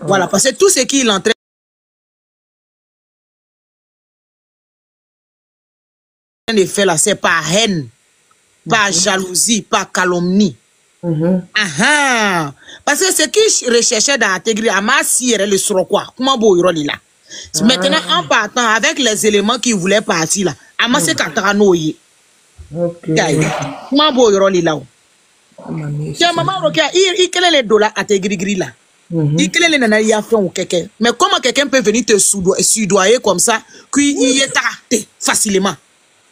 Voilà, parce que tout ce qu'il entraîne de faire là, c'est par haine, par jalousie, par calomnie. Parce que ce qu'il recherchait dans Ategri, Amassi le sur quoi? Comment beau il là? Maintenant, en partant avec les éléments qu'il voulait partir là, Amassi Kataranoye. Comment beau il là? Tiens, maman, il quel est le dollar Ategri là? Il quel est le nana y a fait ou quelqu'un? Mais comment quelqu'un peut venir te soudoyer comme ça, qu'il est arrêté facilement?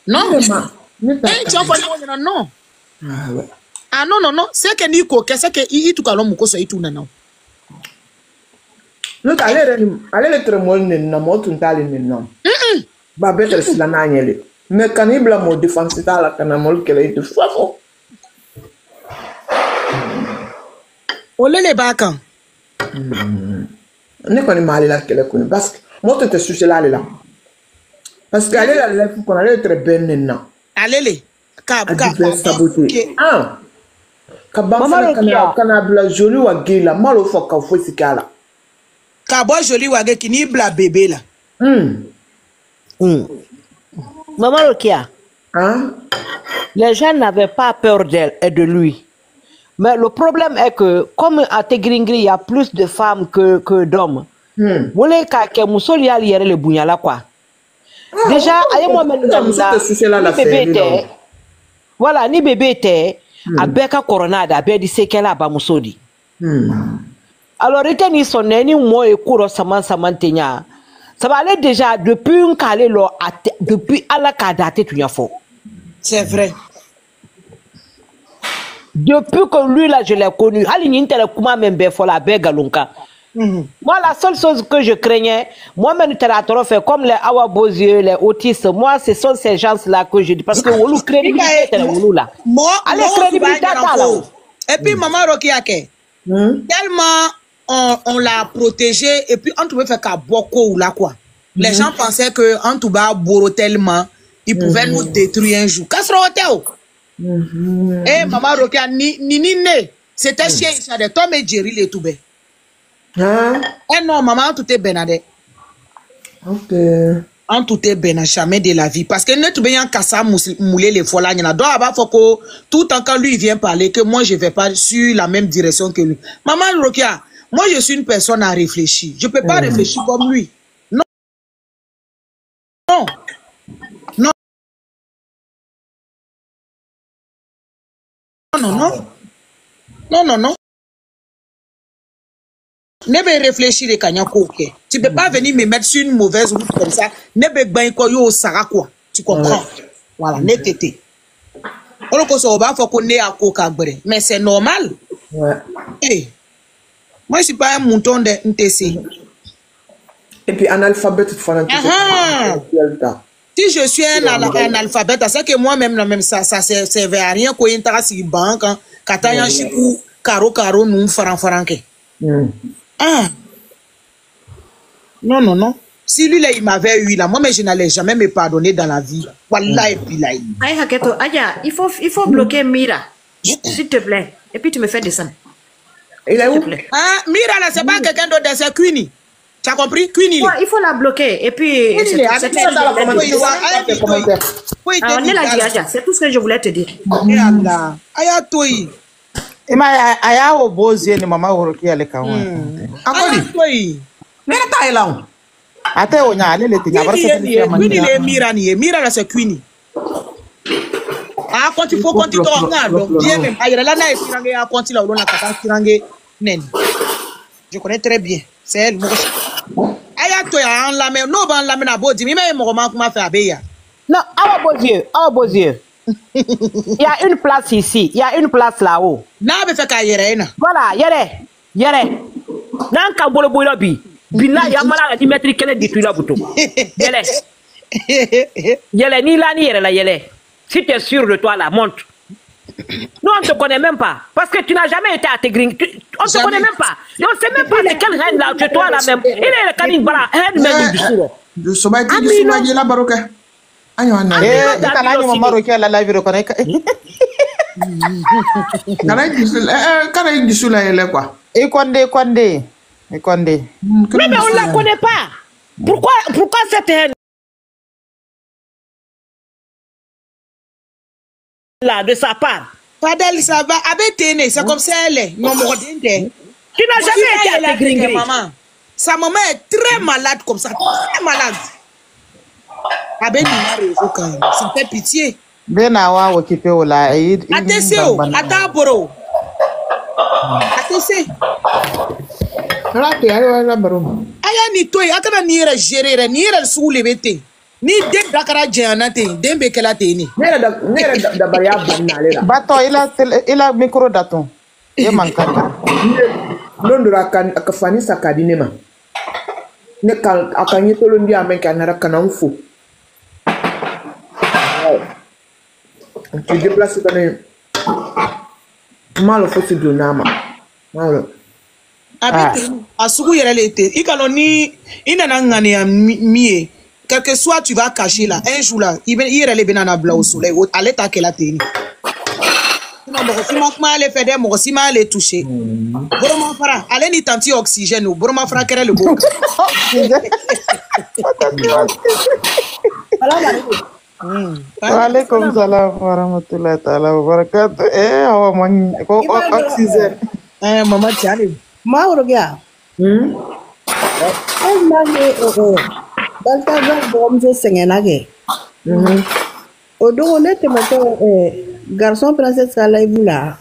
Non? Tu as pas non? Ah non, non, non. C'est que Nico, c'est que il tout calme, Mouko, c'est tout, non. Nous allez le tremol, n'a motu tali, non. Babette, c'est la nagnelle. Mais quand il blâme au défense, c'est à la canamol qu'elle est de faux. On les bacans. Ne connaît mal là qu'elle est connue. Parce que moi, tu te suis là. Parce qu'elle est là, il faut qu'on allait être belle, non. Allez, Maman, kana joli wa gila malo fo ka fo sikala. Ka bo joli wa ge kini bla bébé là. Maman Rokia. Hein? Les gens n'avaient pas peur d'elle et de lui. Mais le problème est que comme à Tegringri il y a plus de femmes que d'hommes. Wolé ka ke musoli ali yere le bunyala quoi. Déjà aye moi même ni bébé était. Voilà, ni bébé était a beka coronada a di sekela ba musodi. Alors était ni sonné ni mo e kuro samantenya. Ça va aller déjà depuis un calé là depuis à la cadate tu y a faux. C'est vrai. Depuis que lui là je l'ai connu, Aline Telekuma même faut la galonka. Moi la seule chose que je craignais, moi-même fait comme les Awa Bozieux, les autistes, moi ce sont ces gens là que je dis parce que vous crédibilité là. Moi, allez crédibilité là. Et puis maman Rokiake, tellement on l'a protégé et puis on pouvait faire qu'à Boko ou là quoi. Les gens pensaient que en tout bas boro tellement, ils pouvaient nous détruire un jour. Qu'est-ce que eh maman Rokia ni c'était chien ça de Tom et Jerry les tout bé. Eh non maman tout est benade. OK. En tout est ben jamais de la vie parce que ne tout bien kassa mouler les fois là il y en a donc avant faut que tout temps quand lui vient parler que moi je vais pas sur la même direction que lui. Maman Rokia, moi je suis une personne à réfléchir. Je peux pas réfléchir comme lui. Non. Non. Non. Non, non. Non, non, non. Ne peux réfléchir les Kanyako. Tu peux pas venir me mettre sur une mauvaise route comme ça. Ne peux pas yo Sarah quoi. Tu comprends? Voilà, ne t'étais. On faut qu'on ait à coca. Mais c'est normal. Hey. Moi, je suis pas un mouton de NTC. Et puis, analphabète, si je suis un analphabète, c'est que moi-même, ça servait à rien qu'on ait un si banque, quand il y a un chipou, caro, nous, faranke. Non, non, non. Si lui, là, il m'avait eu, là, moi, mais je n'allais jamais me pardonner dans la vie. Voilà, et puis là. Aïe, Haketo, il faut bloquer Mira, s'il te plaît. Et puis, tu me fais descendre. Il est où? Ah, Mira, là, c'est pas quelqu'un d'autre, c'est Queenie. Tu as compris? Queenie. Il faut la bloquer. Et puis, c'est tout ce que je voulais te dire. Aya toi. Aya obozie ni mama Rokia le kawa. Akoli. Nena ta là. Ate onya alele tinya barka Queenie le Mira ni. Mira là c'est Queenie. Ah, quand il faut continuer bien même. Ayra là na espirange ya continue là on a kata espirange nen. Je connais très bien. C'est elle. Aya toi en la mais no ban la mais na bodi mi mais mo ma fait abeya. Non, Awa Bozieux. Il y a une place ici, il y a une place là-haut. Na be fait ka yere na. Voilà, yere. Nan ka bolo boyo bi. Bina ya mala la mettre kele ditu la buto. Yele ni la ni yere la yele. Si tu es sûr de toi, la monte. Nous, on ne te connaît même pas. Parce que tu n'as jamais été à Tegring. On ne te connaît même pas. Et on ne sait même pas de quelle reine là, chez toi là même. Il est le canin bara, reine même du sourd. Je suis pas dit que tu la baroque. Aïe, on mama Rokia la live reconnaît. Quand il dit cela, il est quoi? Et Kwande. Et Condé. Mais on ne la connaît pas. Pourquoi cette haine là de sa part? Fadel, ça va. C'est comme ça elle est. Non, Tu n'as jamais été à Tegringri. Maman. Sa maman est très malade comme ça. Très malade. Ça fait pitié. Benawa occupé au la. Attention, Ataboro. Attention. Aya ni toi, akana ni yɛrɛ gérer ni yɛrɛ sugu le bɛ ten. Ni den dakara jɛnyana ten, den bɛ kɛla ten ne. Ne yɛrɛ dabaliya banna ale la. Bato il a micro daton. E man kan. Don dɔ a ka fani sa ka di ne ma. Ne ka a ka ɲɛtɔlon di a mɛn ka nara kana n fo. Tu déplaces quand même. Malo fosi do nama. Malo. A sugu yɛrɛ le ten. I kana ni I nana ŋaniya mi ye. Quel que soit tu vas cacher là un jour là i yɛrɛ le bɛna na bila au soleil. Ale ta kɛla ten. Sinon mɔgɔ si ma kuma ale fɛ dɛ, mɔgɔ si ma ale toucher. Boroma fara ale ni tanti oxygène o boroma fara kɛrɛ le bo. Waalaikum salam warahmatullahi taala wabarakatuh. Awa man ko oxygène. Mama Tiani. Mauro gya. Ai nange dalta ga bomzo sengena ge. Odo ne te mato garçon princesse kala ibula.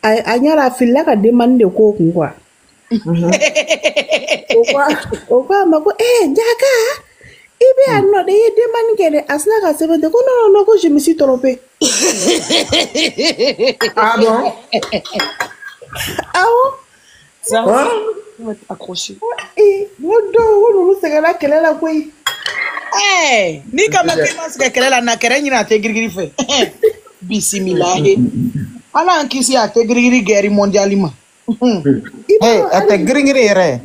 Anyara filla ka demande ko kwa. Okwa mako jaka ibe anno de demande ke asna ka sebe de ko non ko je me suis trompé. Ah bon? Ah bon? Ça va accrocher. Wodo segala kelela koi. Ni kama kema se kelela na kere nyina te girigiri fe. Bismillah. Ala ankisi ate girigiri guerre mondialima. Ate girigiri re.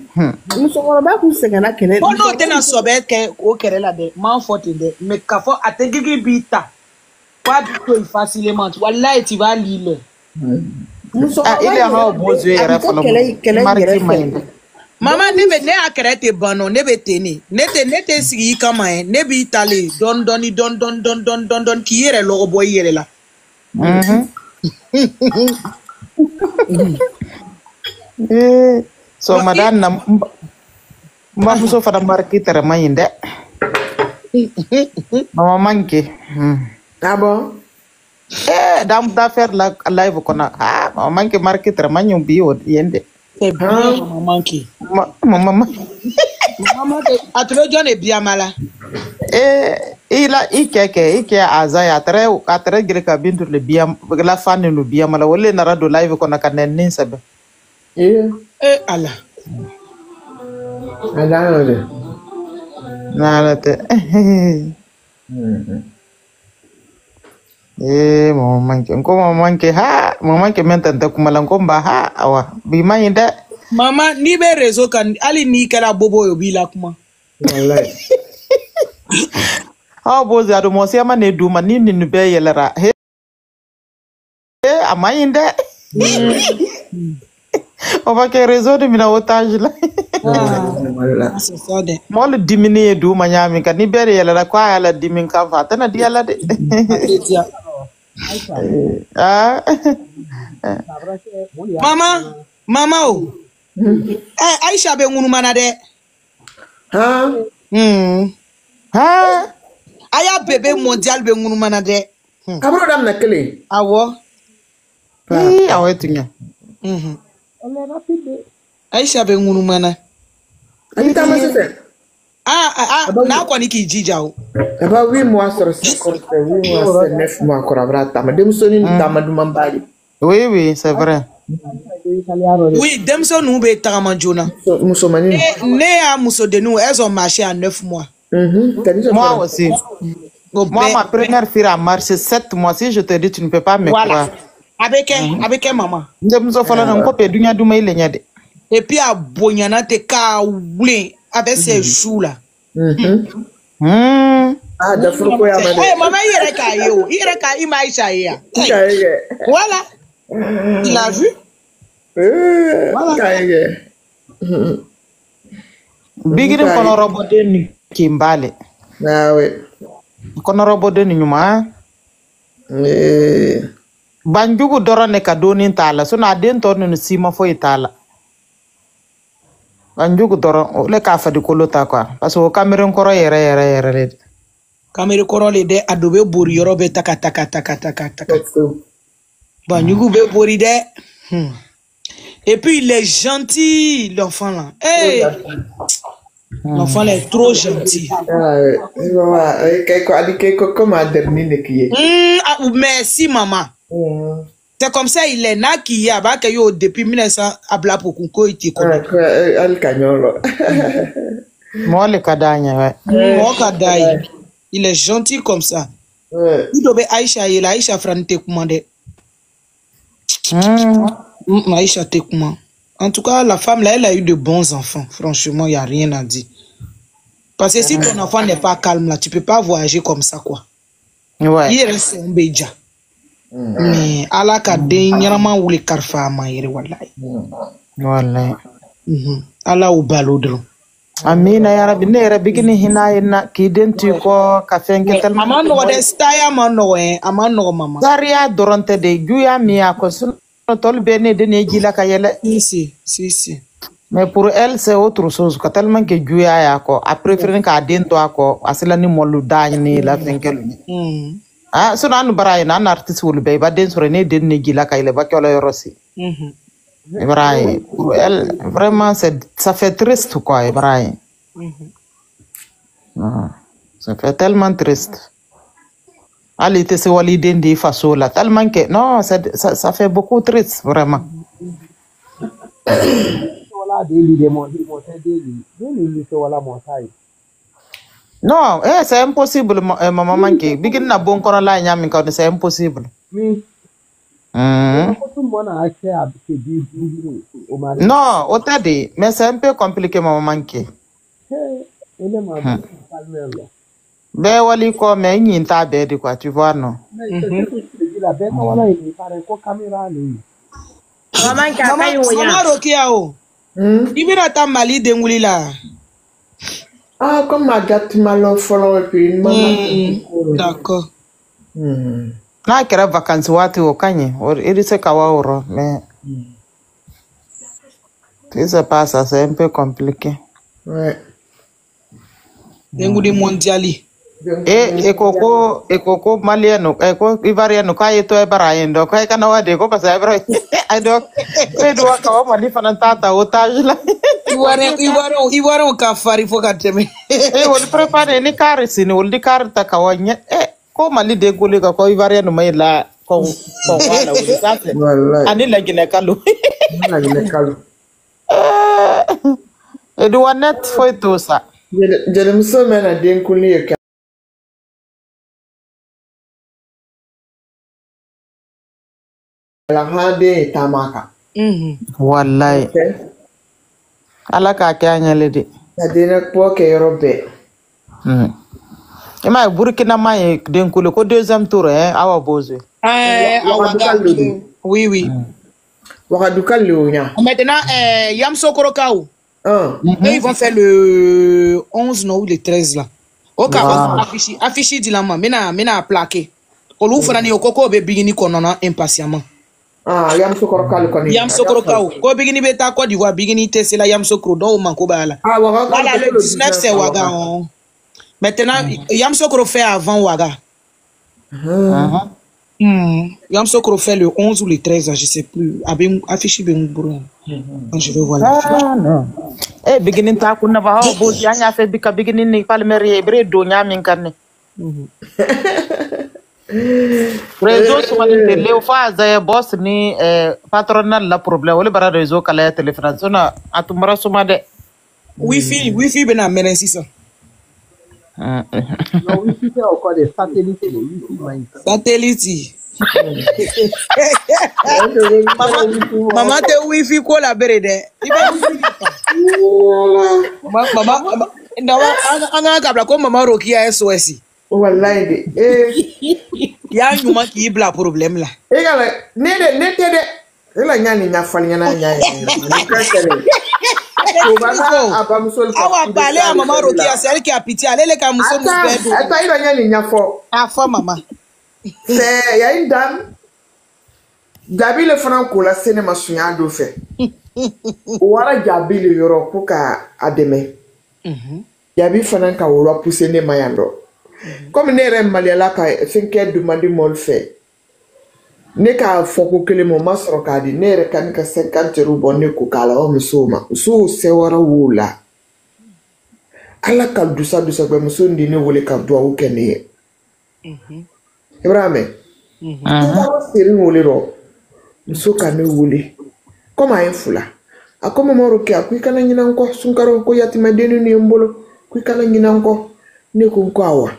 Musokoro ba ku segala kelela. Bono tena sobe ke o kelela de man faute de mais kafo ate girigiri bita. Pas du tout facilement. Wallahi tu vas lire. Il est en besoin Maman ne be ne akrete bano ne be teni ne te sigi kama ne bi tale don ki yere logo boy yere la. So madame na mba so fada marki tere mayinde. Mama manke. Ah bon? Dame d'affaires la live kona. Mama manke marki tere manyum bio yende. C'est bien, maman qui. Maman. Maman, tu veux donner bien mal. Ike azaya atre greka bintu le bien la fan no bien mala wole na radio live kona kanen sabe. Allah. Allah. Nalate. Maman ke mentanta kumala ngomba awa bima inda mama ni be réseau kan ali ni kala bobo yo bila kuma wallahi bozi ado mo se ama ne duma ni be yelera amayinde on va que réseau de mina otage la c'est ça de mo le diminuer duma nyami kan ni be yelera kwa ala dimin ka fa tana diala de Mama o. Aisha be ngunu mana de. Aya bébé mondial be ngunu mana de. Kabro dam na kele. Awo. Awo tinya. Aisha be ngunu mana. Anita masete. Na kwa niki jija o. Aba 8 mois sur 8 mois sur 9 mois korabra tama demsoni tama dumambali. Oui, c'est vrai. Oui, demso nous be tagama jona. Musomani. Ne a muso de nous, elles ont marché à 9 mois. Moi aussi. Moi, ma première fille a marché 7 mois. Si je te dis, tu ne peux pas me croire. Avec maman. Et puis à Bonyana te ka wule avec ses joues là. Ah, d'accord, quoi, maman, il Voilà. Il a vu. Bigiri kono robo den kimbale. Ah oui. Kono robo den nyuma. Banjugu dorone ka donin tala. So na den torno no sima fo itala. Banjugu doro le ka fa di kolota kwa. Parce que Cameroun koro yere. Cameroun koro le de adobe bori yorobe taka. Banjugu be bori de. Et puis il est gentil, l'enfant là. Hey! L'enfant là est trop gentil. Merci maman. C'est comme ça il est là qui a depuis 1900 à bla pour qu'on il Moi le kadanya il est gentil comme ça. Il doit Aïcha il Aïcha frante commandé. Aïcha Tekuma. En tout cas, la femme là, elle a eu de bons enfants. Franchement, il n'y a rien à dire. Parce que si ton enfant n'est pas calme là, tu ne peux pas voyager comme ça, quoi. Ouais. Il reste un béja. Mais Allah ka den nyarama wuli karfa ma yere wallahi. Wallahi. Allah u balodro. Amina ya rabbi ne rabbi gini hinayna ki denti ko ka fenke tel mama no de staya man no amano mama. Zaria doronte de juya miya ko sun tol bene de ne jila ka yele. Si. Mais pour elle c'est autre chose ka tellement que juya ya ko a préférer ka dento ko asila ni molu dañ ni la fenkel. Ah so nanu baraye nan artiste wul be ba den sore ne den ne jila ka yele ba ko la yorosi. Ibrahim, pour elle, vraiment, ça fait triste, quoi, Ibrahim. Ça fait tellement triste. Elle était se waliden de façon là, tellement que, non, ça fait beaucoup triste, vraiment. Non, c'est impossible, maman manque. Bigin na bon kono la nyami ka c'est impossible. Non, autant dit, mais c'est un peu compliqué, maman manqué. Ben, wali ko mais n'y ta bête quoi, tu vois non. Maman Rokia o. Ibira ta mali denguli la. Ah, comme ma date malo follow et puis maman. D'accord. Na kera vacances wati o kanye, il se kawa oro, mais tout se passe, c'est un peu compliqué. Ouais. Denguli mondiali. E koko maliano, eko ivariano kaye to e barayendo, kaye kana wade ko pasa ebro. Ai do ka o mali fanantata otage la. Iware ka fari fo ka teme. Wol prepare ni karisi ni wol di karta kawanya. Ko mali de gole ka ko ivariano mai la ko wala wol safe. Ani la gine kalu. La gine kalu. Edu wanet foi to sa. Je me sens même à den kuli ka. La hade tamaka. Wallahi. Ala ka kanya lede. Adina po ke Europe. Ema Burkina Maye den kule ko deuxième tour awa bozo. Oui. Wakaduka Léonia. Maintenant Yamsokoro Kaou. Ils vont faire le 11 non ou le 13 là. OK, affiché dit la maman, mena plaqué. Olu fana ni okoko be bigini konona impatiemment. Ah, Yamsokoro Kaou koni. Yamsokoro Kaou. Ko bigini beta Côte d'Ivoire bigini tese la Yamsokoro do manko bala. Ah, voilà le 19 c'est Ouaga. Maintenant Yamsokoro fait avant Ouaga. Yamsokoro fait le 11 ou le 13, je sais plus. Affiché ben bro. Je vais voir. Ah non. Beginning ta kunna ba ho bo nya fe bika beginning ni palmeri bre do nya min kanne. Réseau sur le leo fa za boss ni patronal la problème wala bara réseau kala téléphone sona atumara suma de wifi bena merensi ça. Non, wifi c'est encore des satellites, le wifi maïs. Satellite. Maman te wifi ko la berede. Maman anga kabla ko maman Rokia SOS. Wallahi de. Ya nyuma ki bla problème là. Egala ne te de Elle a gagné la famille. Awa parler à maman Rokia, c'est elle qui a pitié. Allez les camoufler nous perdre. Attends, il a gagné la fois. Ah, foi maman. C'est, il y a une dame. Gabi le franco la cinéma soignant fait. Wala Gabi le yoro pour qu'à demain. Gabi fanan ka wala pousser ne mayando. Comme ne rem maliala ka 5 demande mo le fait. Ne ka foko que le moment soro ka di ne re kan ka 50 € bonne ko kala o musoma. So se wara wula. Ala ka dusa be muso ndi ne wole ka do o kene. Ibrahim. Seri wole ro. Muso ka ne wole. Koma enfula. Akoma moroke akwikana nyina nko sunkaro ko yatima denu ni mbolo kwikana nyina nko ne ko nko awa.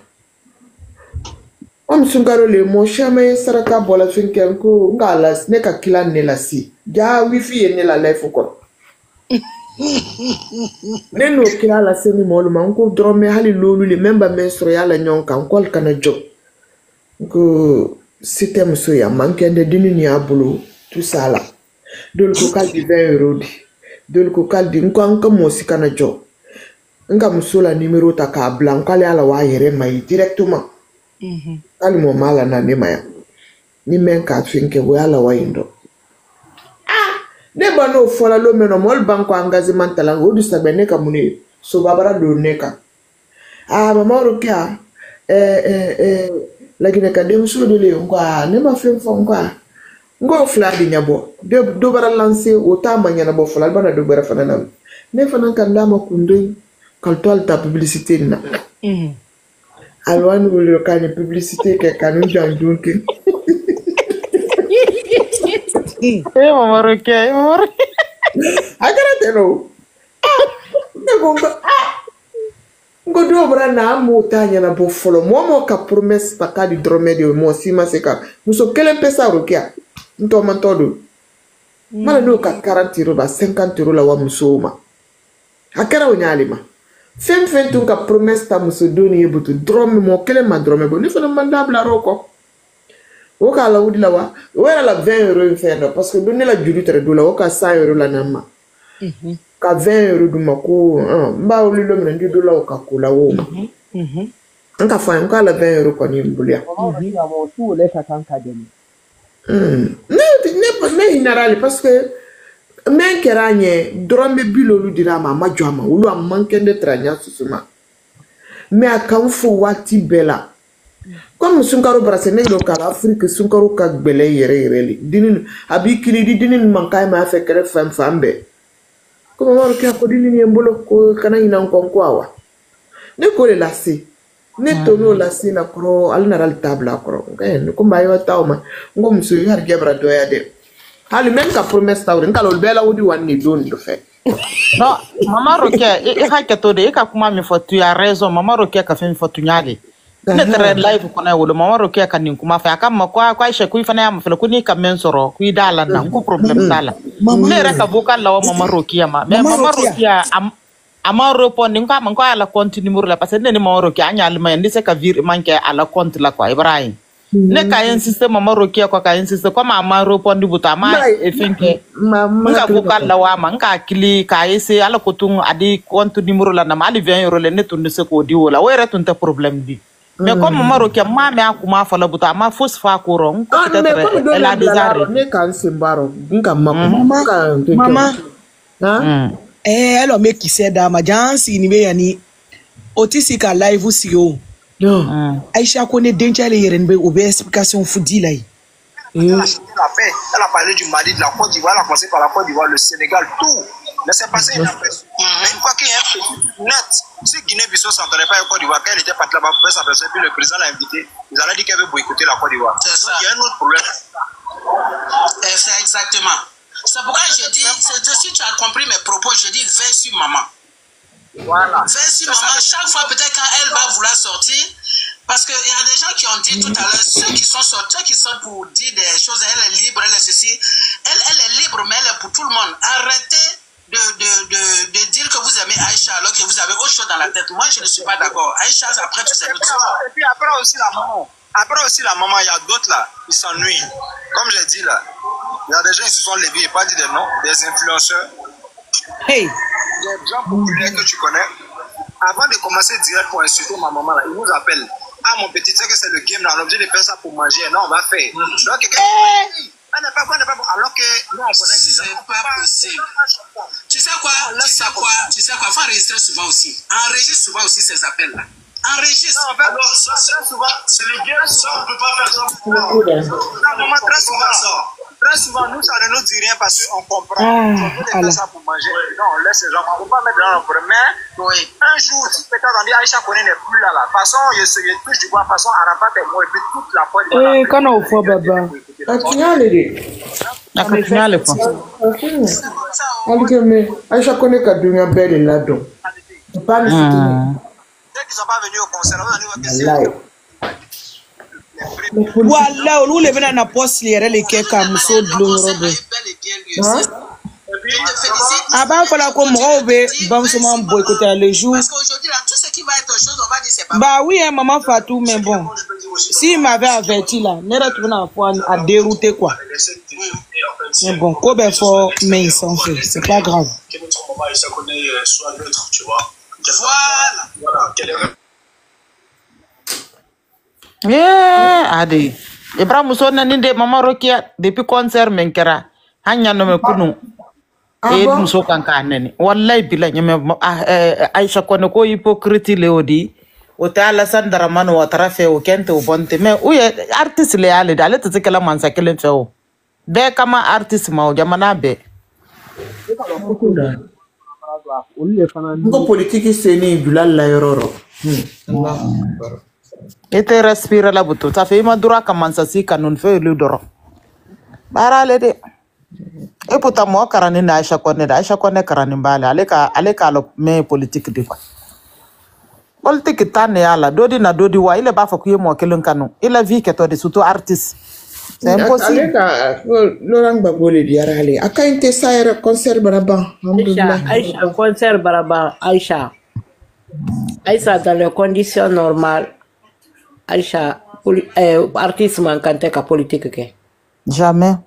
Sunkaro le mo shame saraka bola finke ko ngala ne ka kila ne la si. Ja wifi ne la life ko. Ne no kila la seni mo lo man ko drome hali lolu le memba menstro ya la nyon kan kol kana jo. Ko système so ya mankende dinu ni abulo tout ça là. Dol ko kal di 20 € di. Dol ko kal di nko anka mo sikana jo. Nga musola numéro ta ka blanc kali ala wa yere mai directement. Kali mo mala na ne maya. Ni men ka finke wo ala wa indo. Ne bano fola lo meno mol banko engagement talango du sabene ka muni so babara do neka. Mama Rokia la gine ka dem so de le ngwa ne ma fem fo ngwa. Ngo fla di nyabo do bara lancer o ta manya na bo fla bana do bara fana ne fana kan la ma kundoy kal tol ta publicité na alwan wolo kan publicité ke kanu jandunke Mama Rokia agara teno ne bomba ngo do bara na mo ta nya na bo folo mo ka promesse pa ka di dromedio mo sima se ka muso kelen pesa Rokia nto mantodo mala no ka 40 € ba 50 € la wa musoma akara onyalima fem tun ka promesse ta muso doni yebutu drome mo kele ma drome bo ni fana mandabla roko o ka la wudi la wa wera la 20 € fendo parce que doni la julu tere do la o ka 100 € la nama ka 20 € du mako mba o lilo mena ndi do la o ka kula wo nka fa nka la 20 € ko ni mbulia ne inarali parce que men keranye drombe bilolu dirama majoma ulu amankende tranya susuma me akamfu wati bela comme sunkaro brase ne lo kala Afrique sunkaro ka gbele yere dinin abi kilidi dinin mankay ma fe kere fambe comme mo ke ko dinin yembolo ko kana ina nkonko awa ne ko le lasi ne tono lasi na kro alnaral tabla kro en ko mbayo tawma ngom su har gebra doya de hali même ka promesse tawre ngalo bela wudi wanni don do fe no Mama Rokia ka keto de ka kuma mi fotu ya raison Mama Rokia ka fe mi fotu nyale ne tere live ko na wolo Mama Rokia ka nin kuma fa ka ma kwa she ku fana ya ma fele ku ni ka mensoro ku dala na ko problem dala ne re ka vocal la Mama Rokia ma mais Mama Rokia ama répondre ko man ko ala compte numéro la parce que ne Mama Rokia anyal ma ndi se ka vir manke ala compte la quoi Ibrahim ne ka insiste Mama Rokia ko ka insiste ko mama répondre buta ma e finke nga vocal la wa ma nga kili ka ese ala ko tun adi compte numéro la na ma ali 20 € le ne tun se ko di wala wera tun ta problème bi mais comme Mama Rokia ma me akuma fa la buta ma fos fa ko ron ko peut-être elle a des arrêts ne kan simbaro nga mama alors mais qui sait dama jansi ni be yani otisi ka live si yo Aïcha connaît denchale yeren be obe explication fudi là Elle a parlé du Mali, de la Côte d'Ivoire, elle a commencé par la Côte d'Ivoire, le Sénégal, tout. Mais c'est passé inaperçu. Mais une fois qu'il y a un petit net, si Guinée-Bissau ne s'entendait pas avec la Côte d'Ivoire, quand elle était partie là-bas pour faire sa personne, puis le président l'a invité, ils allaient dire qu'elle veut boycotter la Côte d'Ivoire. C'est ça. Il y a un autre problème. C'est exactement. C'est pourquoi je dis, si tu as compris mes propos, je dis veille sur maman. Voilà. Veille sur maman, chaque fois peut-être quand elle va vouloir sortir, parce qu'il y a des gens qui ont dit tout à l'heure, ceux qui sont sortis, qui sont pour dire des choses, elle est libre, elle est ceci, elle est libre, mais elle est pour tout le monde. Arrêtez de dire que vous aimez Aïcha alors que vous avez autre chose dans la tête. Moi, je ne suis pas d'accord. Aïcha, après tout, c'est autre chose. Et puis après aussi la maman. Après aussi la maman, il y a d'autres là, ils s'ennuient. Comme je dis là, Il y a des gens qui se sont levés, et pas dit des noms, des influenceurs, Hey. des gens populaires que tu connais. Avant de commencer direct pour insulter ma maman, là, ils nous appellent. Ah, mon petit, tu sais que c'est le game, là, on est obligé de faire ça pour manger. Non, on va faire. Donc, quelqu'un dit, elle n'est pas bon, alors que nous, on connaît déjà. C'est pas possible. Tu sais quoi, faut enregistrer souvent aussi. Enregistre souvent aussi ces appels-là. Enregistre. Non, en fait, alors, ça, souvent, c'est le game, ça, on ne peut pas faire ça. Non, maman, très souvent, ça. Très souvent, nous, ça ne nous dit rien parce qu'on comprend. On peut faire ça pour manger. Non, on laisse les gens. On ne peut pas mettre dans notre main. Oui. Un jour, peut-être on dit Aïcha Koné n'est plus là. De toute façon, il touche du bois. De toute façon, Arapat est mort. Et puis toute la fois. Eh, quand on voit Baba. Aïcha Koné ka dunya belle là-dedans. Pas le soutenir. Ceux qui ne sont pas venus au concert, on va dire que Voilà, on le vient à poste les quelques muso de l'Europe. Avant qu'on a comme robe, bamsement boycotter les jours. Parce qu'aujourd'hui, là, tout ce qui va être chose, on va dire c'est pas Bah oui, hein, maman Fatou, mais bon. S'il m'avait averti là, n'est pas à dérouter quoi. Mais bon, quoi ben fort, mais il s'en fait, c'est pas grave. Que notre maman Aïcha Koné soit neutre, tu vois. Voilà. Adi. Ibrahim Muso nande mama Rokia depuis concert menkera. Hanya no me kunu. Muso kanka nene. Wallahi bila nyame Aïcha Koné ko hypocrite leodi. O ta la sandara mano watara fe o kente o bonte mais uye artiste le ale dale te kala mansa kele fe o. Be kama artiste ma o jamana be. Ngo politique c'est ni bulal la yororo. Ete respire la buto. Ça fait ma dura kamansa si kanun fe lu doro. Bara le de. E puta mo karani na Aïcha Koné karani mbale aleka lo me politique de quoi. Politique tane ala dodi na dodi wa ile ba fa kuye mo kelun kanu. Ile vie que toi de surtout artiste. C'est impossible. Laurent Gbagbo diarale. Aka inte saira concert baraba. Aïcha, concert baraba, Aïcha dans les conditions normales, Aïcha, artiste manquante ka politique ke. Jamais.